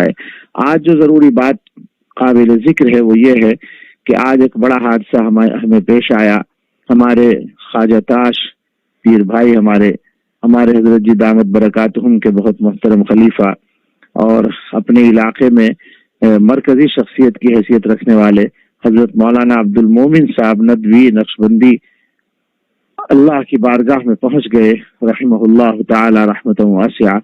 ہے۔ آج جو ضروری بات قابل ذکر ہے وہ یہ ہے کہ آج ایک بڑا حادثہ ہمیں پیش آیا۔ ہمارے خواجہ تاش پیر بھائی، ہمارے حضرت جی دامت برکاتہم کے بہت محترم خلیفہ اور اپنے علاقے میں مرکزی شخصیت کی حیثیت رکھنے والے حضرت مولانا عبد المومن صاحب ندوی نقشبندی اللہ کی بارگاہ میں پہنچ گئے رحمہ اللہ تعالی رحمۃ واسعہ۔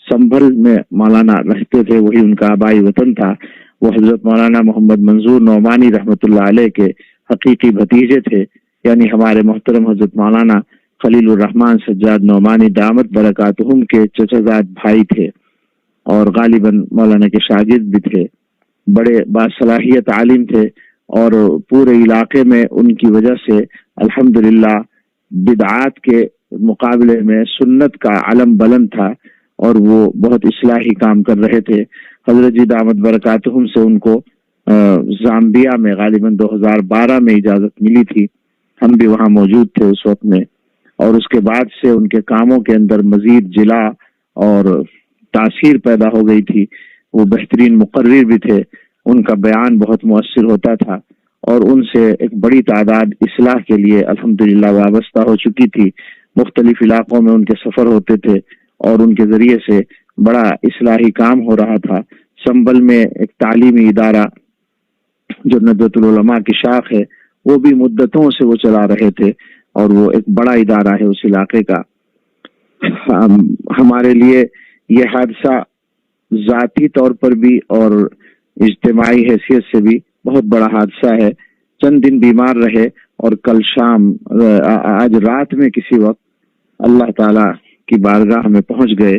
سنبھل میں مولانا رہتے تھے، وہی ان کا آبائی وطن تھا۔ وہ حضرت مولانا محمد منظور نعمانی رحمۃ اللہ علیہ کے حقیقی بھتیجے تھے، یعنی ہمارے محترم حضرت مولانا خلیل الرحمن سجاد نعمانی دامت برکاتہم کے چچا زاد بھائی تھے اور غالباً مولانا کے شاگرد بھی تھے۔ بڑے باصلاحیت عالم تھے اور پورے علاقے میں ان کی وجہ سے الحمدللہ بدعات کے مقابلے میں سنت کا علم بلند تھا اور وہ بہت اصلاحی کام کر رہے تھے۔ حضرت جی دامت برکاتہم سے ان کو زامبیا میں غالباً 2012 میں اجازت ملی تھی، ہم بھی وہاں موجود تھے اس وقت میں، اور اس کے بعد سے ان کے کاموں کے اندر مزید جلا اور تاثیر پیدا ہو گئی تھی۔ وہ بہترین مقرر بھی تھے، ان کا بیان بہت مؤثر ہوتا تھا اور ان سے ایک بڑی تعداد اصلاح کے لیے الحمدللہ وابستہ ہو چکی تھی۔ مختلف علاقوں میں ان کے سفر ہوتے تھے اور ان کے ذریعے سے بڑا اصلاحی کام ہو رہا تھا۔ سنبل میں ایک تعلیمی ادارہ جو ندوۃ العلماء کی شاخ ہے، وہ بھی مدتوں سے وہ چلا رہے تھے اور وہ ایک بڑا ادارہ ہے اس علاقے کا۔ ہمارے لیے یہ حادثہ ذاتی طور پر بھی اور اجتماعی حیثیت سے بھی بہت بڑا حادثہ ہے۔ چند دن بیمار رہے اور کل شام آج رات میں کسی وقت اللہ تعالی کی بارگاہ میں پہنچ گئے۔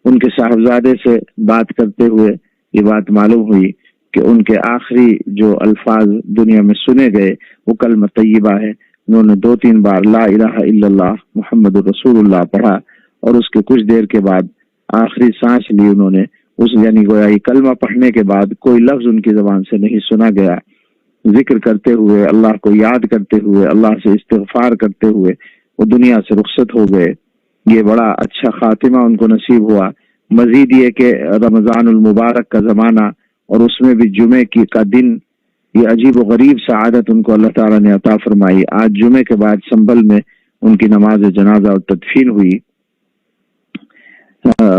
ان کے صاحبزادے سے بات کرتے ہوئے یہ بات معلوم ہوئی کہ ان کے آخری جو الفاظ دنیا میں سنے گئے وہ کلمہ طیبہ ہے۔ انہوں نے 2-3 بار لا الہ الا اللہ محمد رسول اللہ پڑھا اور اس کے کچھ دیر کے بعد آخری سانس لی انہوں نے۔ اس یعنی گویا یہ کلمہ پڑھنے کے بعد کوئی لفظ ان کی زبان سے نہیں سنا گیا۔ ذکر کرتے ہوئے، اللہ کو یاد کرتے ہوئے، اللہ سے استغفار کرتے ہوئے وہ دنیا سے رخصت ہو گئے۔ یہ بڑا اچھا خاتمہ ان کو نصیب ہوا۔ مزید یہ کہ رمضان المبارک کا زمانہ اور اس میں بھی جمعے کا دن، یہ عجیب و غریب سعادت ان کو اللہ تعالیٰ نے عطا فرمائی۔ آج جمعے کے بعد سنبل میں ان کی نماز جنازہ اور تدفین ہوئی۔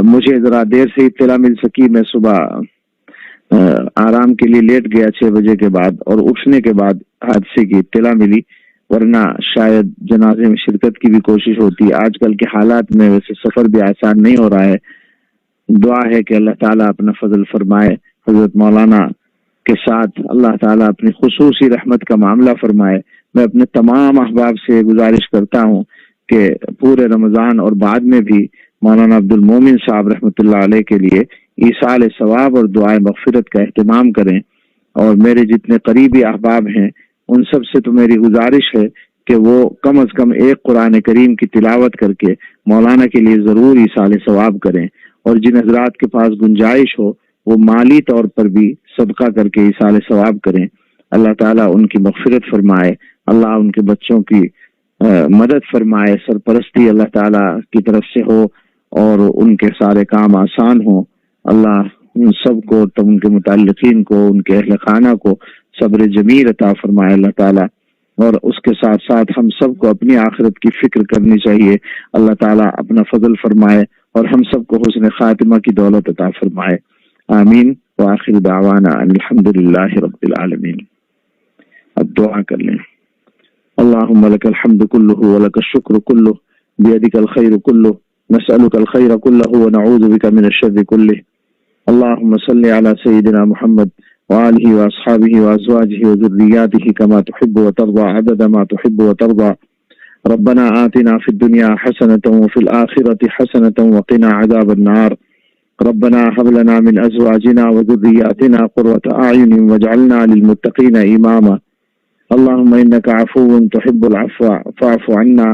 مجھے ذرا دیر سے اطلاع مل سکی، میں صبح آرام کے لیے لیٹ گیا 6 بجے کے بعد اور اٹھنے کے بعد حادثے کی اطلاع ملی، ورنہ شاید جنازے میں شرکت کی بھی کوشش ہوتی۔ آج کل کے حالات میں ویسے سفر بھی آسان نہیں ہو رہا ہے۔ دعا ہے کہ اللہ تعالیٰ اپنا فضل فرمائے، حضرت مولانا کے ساتھ اللہ تعالیٰ اپنی خصوصی رحمت کا معاملہ فرمائے۔ میں اپنے تمام احباب سے گزارش کرتا ہوں کہ پورے رمضان اور بعد میں بھی مولانا عبد المومن صاحب رحمۃ اللہ علیہ کے لیے ایصال ثواب اور دعائے مغفرت کا اہتمام کریں، اور میرے جتنے قریبی احباب ہیں ان سب سے تو میری گزارش ہے کہ وہ کم از کم ایک قرآن کریم کی تلاوت کر کے مولانا کے لیے ضرور ایصال ثواب کریں، اور جن حضرات کے پاس گنجائش ہو وہ مالی طور پر بھی صدقہ کر کے ایصال ثواب کریں۔ اللہ تعالیٰ ان کی مغفرت فرمائے، اللہ ان کے بچوں کی مدد فرمائے، سرپرستی اللہ تعالیٰ کی طرف سے ہو اور ان کے سارے کام آسان ہوں۔ اللہ ان سب کو، تم ان کے متعلقین کو، ان کے اہل خانہ کو صبر جمیل عطا فرمائے اللہ تعالیٰ، اور اس کے ساتھ ساتھ ہم سب کو اپنی آخرت کی فکر کرنی چاہیے۔ اللہ تعالیٰ اپنا فضل فرمائے اور ہم سب کو حسن خاتمہ کی دولت عطا فرمائے، آمین۔ وآخر دعوانا الحمدللہ رب العالمین۔ اب دعا کر لیں۔ اللہم لک الحمد کلہ ولک الشکر کلہ بیدک الخیر کلہ نسألک الخیر کلہ ونعوذ بک من الشر کلہ۔ اللہم صلی علی سیدنا محمد وآلہ واصحابہ وازواجہ وذریاتہ کما تحب وترضى عدد ما تحب وترضى۔ ربنا آتنا في الدنيا حسنة وفي الآخرة حسنة وقنا عذاب النار۔ ربنا هب لنا من أزواجنا وذرياتنا قرة أعين واجعلنا للمتقين إماما۔ اللهم إنك عفو تحب العفو فاعف عنا۔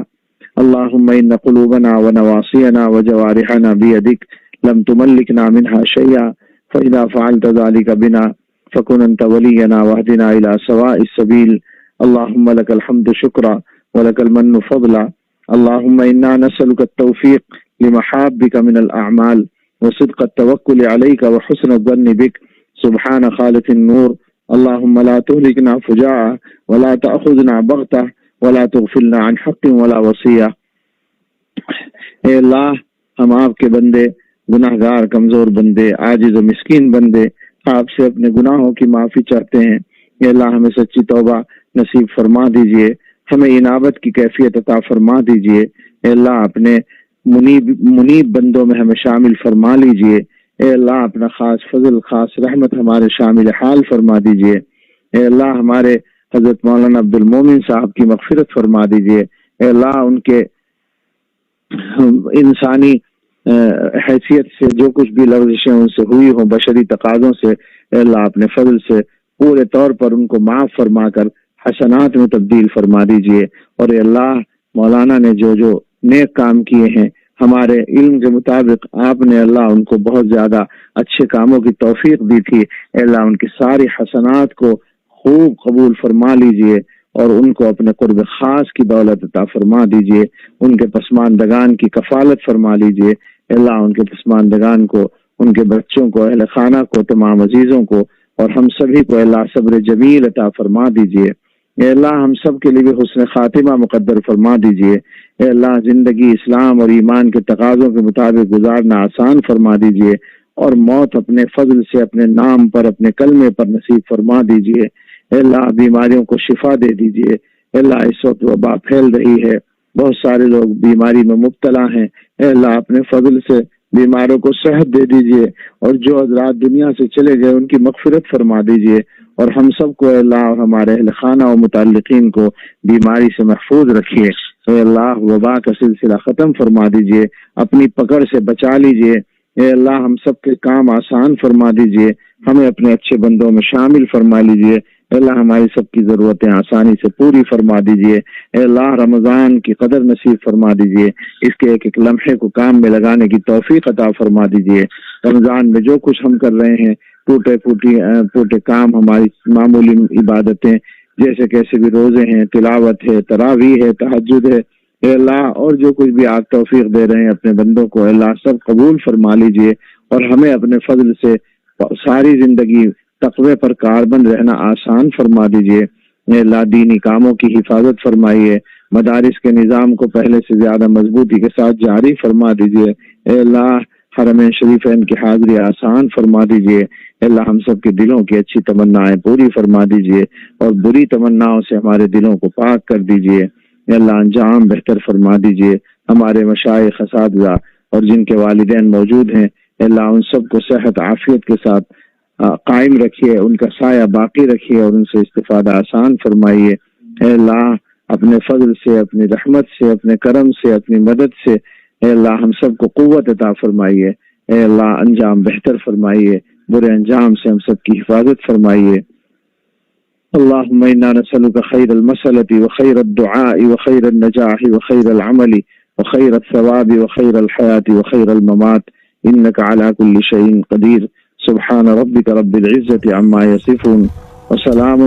اللهم إن قلوبنا ونواصينا وجوارحنا بيدك لم تملكنا منها شيئا، فإذا فعلت ذلك بنا فكن أنت ولينا واهدنا إلى سواء السبيل۔ اللهم لك الحمد شكرا ولك المن فضلا۔ اللهم إنا نسألك التوفيق لمحابك من الأعمال وصدق التوكل عليك وحسن الظن بك سبحان خالق النور اللهم لا تهلكنا فجاعة ولا تأخذنا بغتة ولا تغفلنا عن حق ولا وصية۔ اے اللہ، ہم آپ کے بندے، گناہگار کمزور بندے، عاجز و مسکین بندے، آپ سے اپنے گناہوں کی معافی چاہتے ہیں۔ اے اللہ، ہمیں سچی توبہ نصیب فرما دیجئے، ہمیں انابت کی کیفیت عطا فرما دیجئے۔ اے اللہ، اپنے منیب بندوں میں ہمیں شامل فرما لیجئے۔ اے اللہ، اپنا خاص فضل، خاص رحمت ہمارے شامل حال فرما دیجئے۔ اے اللہ، ہمارے حضرت مولانا عبد المومن صاحب کی مغفرت فرما دیجئے۔ اے اللہ، ان کے انسانی حیثیت سے جو کچھ بھی لغزشیں ان سے ہوئی ہوں، بشری تقاضوں سے، اے اللہ اپنے فضل سے پورے طور پر ان کو معاف فرما کر حسنات میں تبدیل فرما دیجئے۔ اور اے اللہ، مولانا نے جو جو نیک کام کیے ہیں ہمارے علم کے مطابق، آپ نے اللہ ان کو بہت زیادہ اچھے کاموں کی توفیق دی تھی۔ اے اللہ، ان کی ساری حسنات کو خوب قبول فرما لیجئے اور ان کو اپنے قرب خاص کی دولت عطا فرما دیجئے۔ ان کے پسماندگان کی کفالت فرما لیجئے۔ اے اللہ، ان کے پسماندگان کو، ان کے بچوں کو، اہل خانہ کو، تمام عزیزوں کو اور ہم سبھی کو اللہ صبر جمیل عطا فرما دیجئے۔ اے اللہ، ہم سب کے لیے بھی حسن خاتمہ مقدر فرما دیجئے۔ اے اللہ، زندگی اسلام اور ایمان کے تقاضوں کے مطابق گزارنا آسان فرما دیجئے اور موت اپنے فضل سے، اپنے نام پر، اپنے کلمے پر نصیب فرما دیجئے۔ اے اللہ، بیماریوں کو شفا دے دیجئے۔ اے اللہ، اس وقت وبا پھیل رہی ہے، بہت سارے لوگ بیماری میں مبتلا ہیں۔ اے اللہ، اپنے فضل سے بیماروں کو صحت دے دیجئے اور جو حضرات دنیا سے چلے گئے ان کی مغفرت فرما دیجئے اور ہم سب کو اے اللہ اور ہمارے اہل خانہ و متعلقین کو بیماری سے محفوظ رکھیے۔ اے اللہ، وبا کا سلسلہ ختم فرما دیجئے، اپنی پکڑ سے بچا لیجئے۔ اے اللہ، ہم سب کے کام آسان فرما دیجئے، ہمیں اپنے اچھے بندوں میں شامل فرما لیجئے۔ اے اللہ، ہماری سب کی ضرورتیں آسانی سے پوری فرما دیجئے۔ اے اللہ، رمضان کی قدر نصیب فرما دیجئے، اس کے ایک ایک لمحے کو کام میں لگانے کی توفیق عطا فرما دیجئے۔ رمضان میں جو کچھ ہم کر رہے ہیں، ٹوٹے کام، ہماری معمولی عبادتیں جیسے کیسے بھی روزے ہیں، تلاوت ہے، تراویح ہے، تہجد ہے، اے اللہ اور جو کچھ بھی آپ توفیق دے رہے ہیں اپنے بندوں کو، اے اللہ سب قبول فرما لیجئے اور ہمیں اپنے فضل سے ساری زندگی تقوی پر کاربند رہنا آسان فرما دیجئے۔ اے اللہ، دینی کاموں کی حفاظت فرمائیے، مدارس کے نظام کو پہلے سے زیادہ مضبوطی کے ساتھ جاری فرما دیجئے۔ اے اللہ، حرمین شریفین کی حاضری آسان فرما دیجئے۔ اے اللہ، ہم سب کے دلوں کی اچھی تمنائیں پوری فرما دیجئے اور بری تمناؤں سے ہمارے دلوں کو پاک کر دیجئے۔ اے اللہ، انجام بہتر فرما دیجئے۔ ہمارے مشائخ، اساتذہ اور جن کے والدین موجود ہیں، اے اللہ ان سب کو صحت عافیت کے ساتھ قائم رکھیے، ان کا سایہ باقی رکھیے اور ان سے استفادہ آسان فرمائیے۔ اے اللہ، اپنے فضل سے، اپنی رحمت سے، اپنے کرم سے، اپنی مدد سے اے اللہ ہم سب کو قوت عطا فرمائیے۔ اے اللہ، انجام بہتر فرمائیے، برے انجام سے ہم سب کی حفاظت فرمائیے۔ اللهم إنا نسألك خير المسألة وخير الدعاء وخير النجاح وخير العمل وخير الثواب وخير الحياة وخير الممات إنك على كل شيء قدير۔ سبحان ربك رب العزة عما يصفون وسلام